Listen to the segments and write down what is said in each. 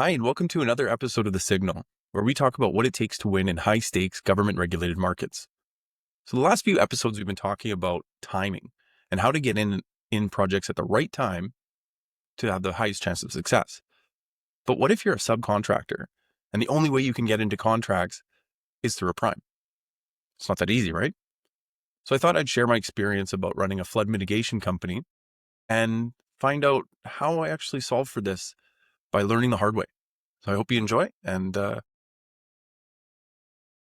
Hi, and welcome to another episode of The Signal, where we talk about what it takes to win in high-stakes government-regulated markets. So the last few episodes, we've been talking about timing and how to get in projects at the right time to have the highest chance of success. But what if you're a subcontractor and the only way you can get into contracts is through a prime? It's not that easy, right? So I thought I'd share my experience about running a flood mitigation company and find out how I actually solved for this by learning the hard way. So I hope you enjoy. And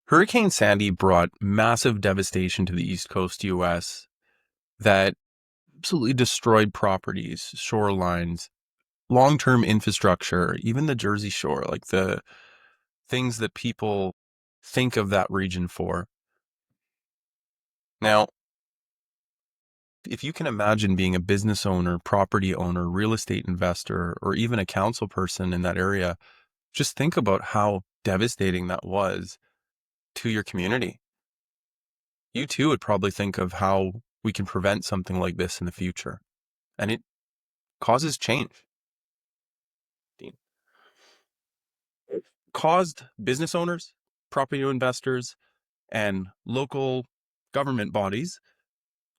Hurricane Sandy brought massive devastation to the East Coast US that absolutely destroyed properties, shorelines, long-term infrastructure, even the Jersey Shore, like the things that people think of that region for. Now, if you can imagine being a business owner, property owner, real estate investor, or even a council person in that area, just think about how devastating that was to your community. You too would probably think of how we can prevent something like this in the future. And it causes change. It caused business owners, property investors, and local government bodies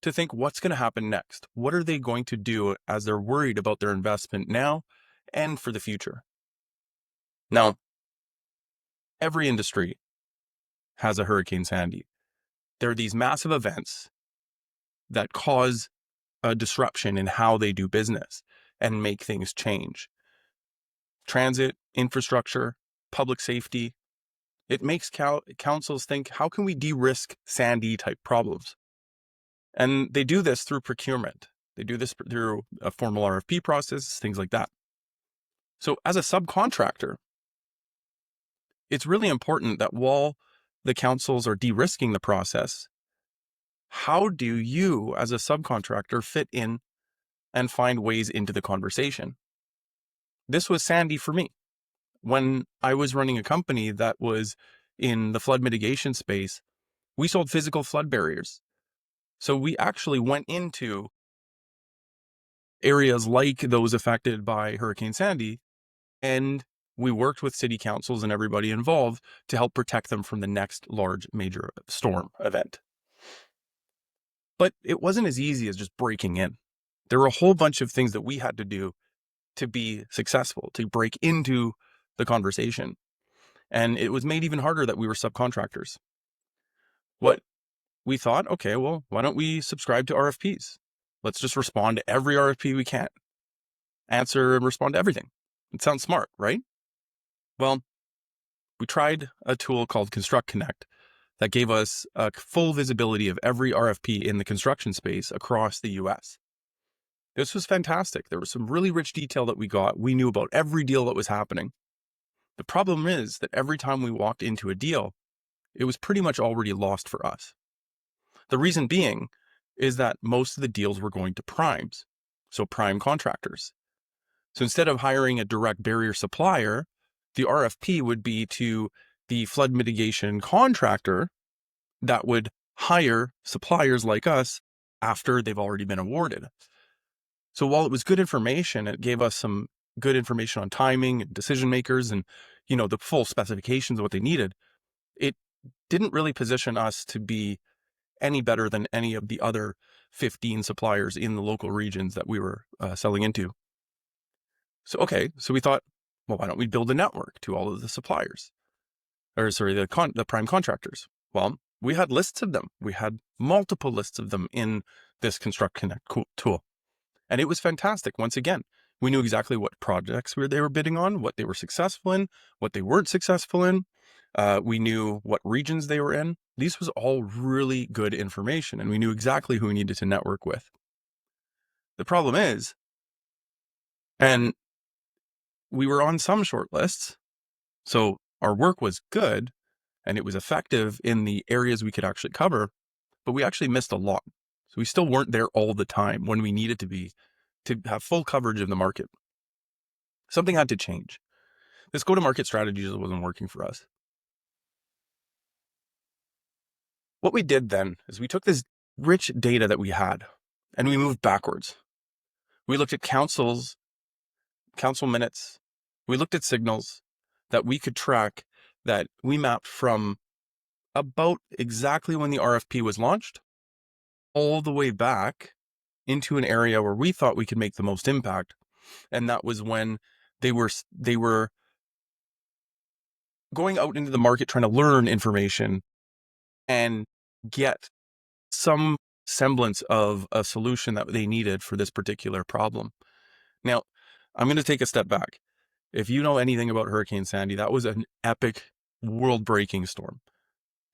to think, what's going to happen next? What are they going to do as they're worried about their investment now and for the future? Now, every industry has a Hurricane Sandy. There are these massive events that cause a disruption in how they do business and make things change. Transit, infrastructure, public safety. It makes councils think, how can we de-risk Sandy type problems? And they do this through procurement. They do this through a formal RFP process, things like that. So as a subcontractor, it's really important that while the councils are de-risking the process, how do you as a subcontractor fit in and find ways into the conversation? This was Sandy for me. When I was running a company that was in the flood mitigation space, we sold physical flood barriers. So we actually went into areas like those affected by Hurricane Sandy, and we worked with city councils and everybody involved to help protect them from the next large major storm event. But it wasn't as easy as just breaking in. There were a whole bunch of things that we had to do to be successful, to break into the conversation. And it was made even harder that we were subcontractors. What we thought, okay, well, why don't we subscribe to RFPs? Let's just respond to every RFP we can. Answer and respond to everything. It sounds smart, right? Well, we tried a tool called ConstructConnect that gave us a full visibility of every RFP in the construction space across the US. This was fantastic. There was some really rich detail that we got. We knew about every deal that was happening. The problem is that every time we walked into a deal, it was pretty much already lost for us. The reason being is that most of the deals were going to primes, so prime contractors. So instead of hiring a direct barrier supplier, the RFP would be to the flood mitigation contractor that would hire suppliers like us after they've already been awarded. So while it was good information, it gave us some good information on timing and decision makers and, the full specifications of what they needed. It didn't really position us to be any better than any of the other 15 suppliers in the local regions that we were selling into. So we thought, well, why don't we build a network to all of the suppliers? The prime contractors. Well, we had lists of them. We had multiple lists of them in this ConstructConnect tool. And it was fantastic. Once again, we knew exactly what projects they were bidding on, what they were successful in, what they weren't successful in. We knew what regions they were in. This was all really good information, and we knew exactly who we needed to network with. The problem is, and we were on some short lists, so our work was good, and it was effective in the areas we could actually cover, but we actually missed a lot. So we still weren't there all the time when we needed to be to have full coverage of the market. Something had to change. This go-to-market strategy just wasn't working for us. What we did then is we took this rich data that we had and we moved backwards. We looked at council minutes. We looked at signals that we could track that we mapped from about exactly when the RFP was launched all the way back into an area where we thought we could make the most impact. And that was when they were going out into the market trying to learn information and get some semblance of a solution that they needed for this particular problem. Now, I'm going to take a step back. If you know anything about Hurricane Sandy, that was an epic, world-breaking storm.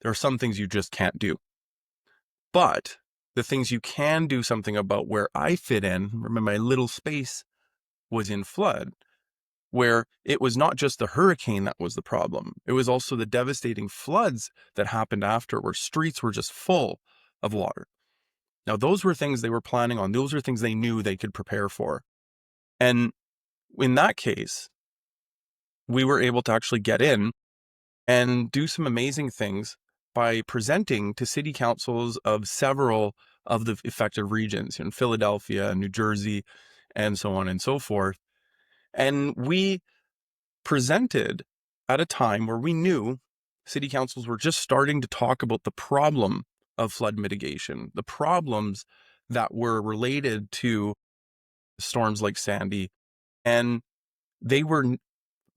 There are some things you just can't do. But the things you can do something about, where I fit in, remember my little space was in flood, where it was not just the hurricane that was the problem. It was also the devastating floods that happened after, where streets were just full of water. Now, those were things they were planning on. Those were things they knew they could prepare for. And in that case, we were able to actually get in and do some amazing things by presenting to city councils of several of the affected regions in Philadelphia, New Jersey, and so on and so forth. And we presented at a time where we knew city councils were just starting to talk about the problem of flood mitigation, the problems that were related to storms like Sandy, and they were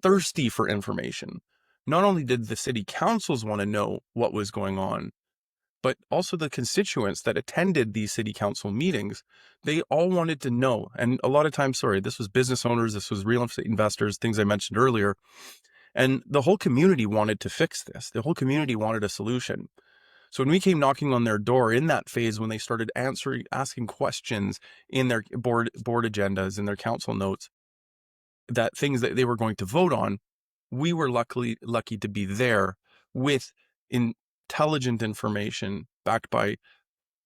thirsty for information. Not only did the city councils want to know what was going on, but also the constituents that attended these city council meetings, they all wanted to know. And a lot of times, this was business owners, this was real estate investors, things I mentioned earlier. And the whole community wanted to fix this. The whole community wanted a solution. So when we came knocking on their door in that phase, when they started asking questions in their board agendas, in their council notes, that things that they were going to vote on, we were lucky to be there with intelligent information backed by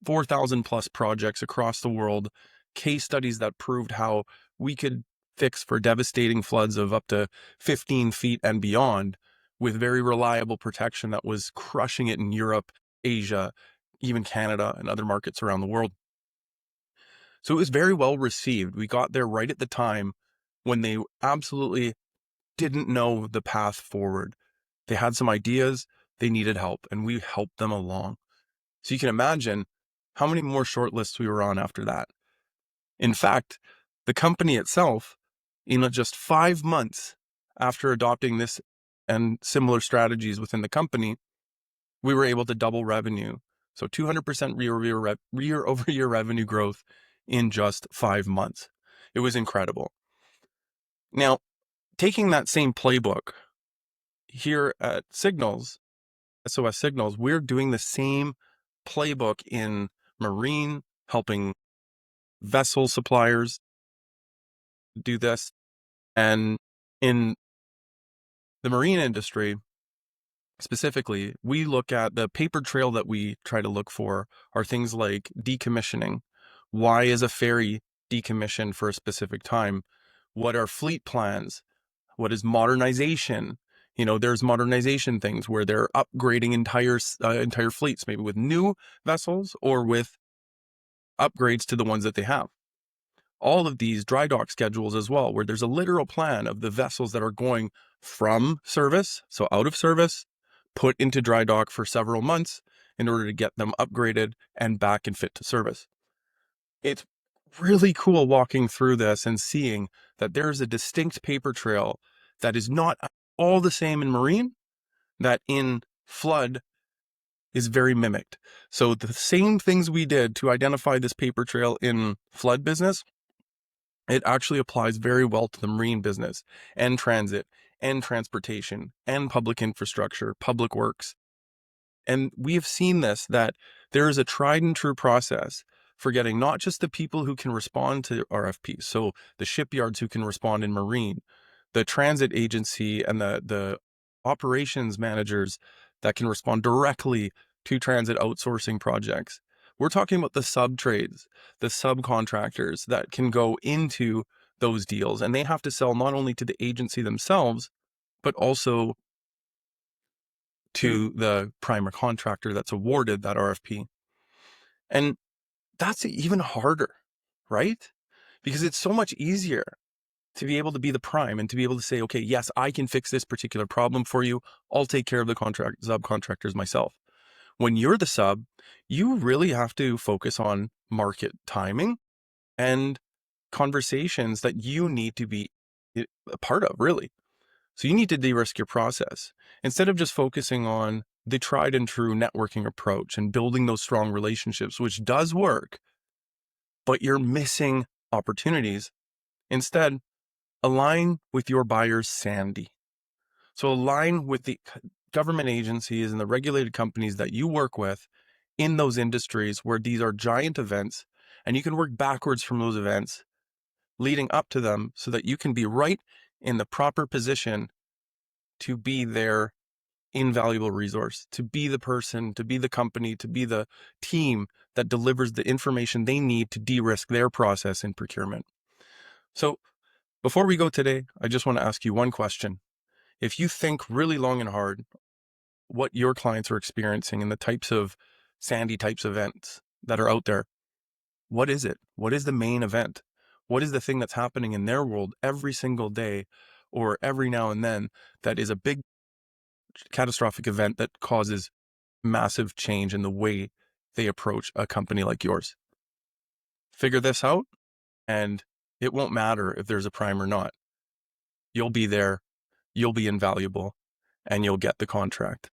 4,000 plus projects across the world, case studies that proved how we could fix for devastating floods of up to 15 feet and beyond with very reliable protection that was crushing it in Europe, Asia, even Canada and other markets around the world. So it was very well received. We got there right at the time when they absolutely didn't know the path forward. They had some ideas, they needed help, and we helped them along. So you can imagine how many more shortlists we were on after that. In fact, the company itself, in just 5 months after adopting this and similar strategies within the company, we were able to double revenue. So 200% year-over-year revenue growth in just 5 months. It was incredible. Now, taking that same playbook here at Signals, SOS Signals, we're doing the same playbook in marine, helping vessel suppliers do this. And in the marine industry, specifically, we look at the paper trail that we try to look for are things like decommissioning. Why is a ferry decommissioned for a specific time? What are fleet plans? What is modernization? There's modernization things where they're upgrading entire fleets, maybe with new vessels or with upgrades to the ones that they have. All of these dry dock schedules as well, where there's a literal plan of the vessels that are going from service, so out of service, put into dry dock for several months in order to get them upgraded and back and fit to service. It's really cool walking through this and seeing that there's a distinct paper trail that is not all the same in marine, that in flood is very mimicked. So the same things we did to identify this paper trail in flood business, it actually applies very well to the marine business and transit and transportation and public infrastructure, public works. And we have seen this, that there is a tried and true process for getting not just the people who can respond to RFPs, so the shipyards who can respond in marine, the transit agency and the operations managers that can respond directly to transit outsourcing projects. We're talking about the sub-trades, the subcontractors that can go into those deals, and they have to sell not only to the agency themselves, but also to the primer contractor that's awarded that RFP. And that's even harder, right? Because it's so much easier to be able to be the prime and to be able to say, okay, yes, I can fix this particular problem for you. I'll take care of the subcontractors myself. When you're the sub, you really have to focus on market timing and conversations that you need to be a part of, really. So you need to de-risk your process instead of just focusing on the tried and true networking approach and building those strong relationships, which does work, but you're missing opportunities. Instead, align with your buyer's Sandy. So align with the government agencies and the regulated companies that you work with in those industries where these are giant events, and you can work backwards from those events leading up to them so that you can be right in the proper position to be their invaluable resource, to be the person, to be the company, to be the team that delivers the information they need to de-risk their process in procurement. So before we go today, I just want to ask you one question. If you think really long and hard what your clients are experiencing and the types of Sandy types events that are out there, what is it? What is the main event? What is the thing that's happening in their world every single day or every now and then that is a big catastrophic event that causes massive change in the way they approach a company like yours? Figure this out, and it won't matter if there's a prime or not. You'll be there, you'll be invaluable, and you'll get the contract.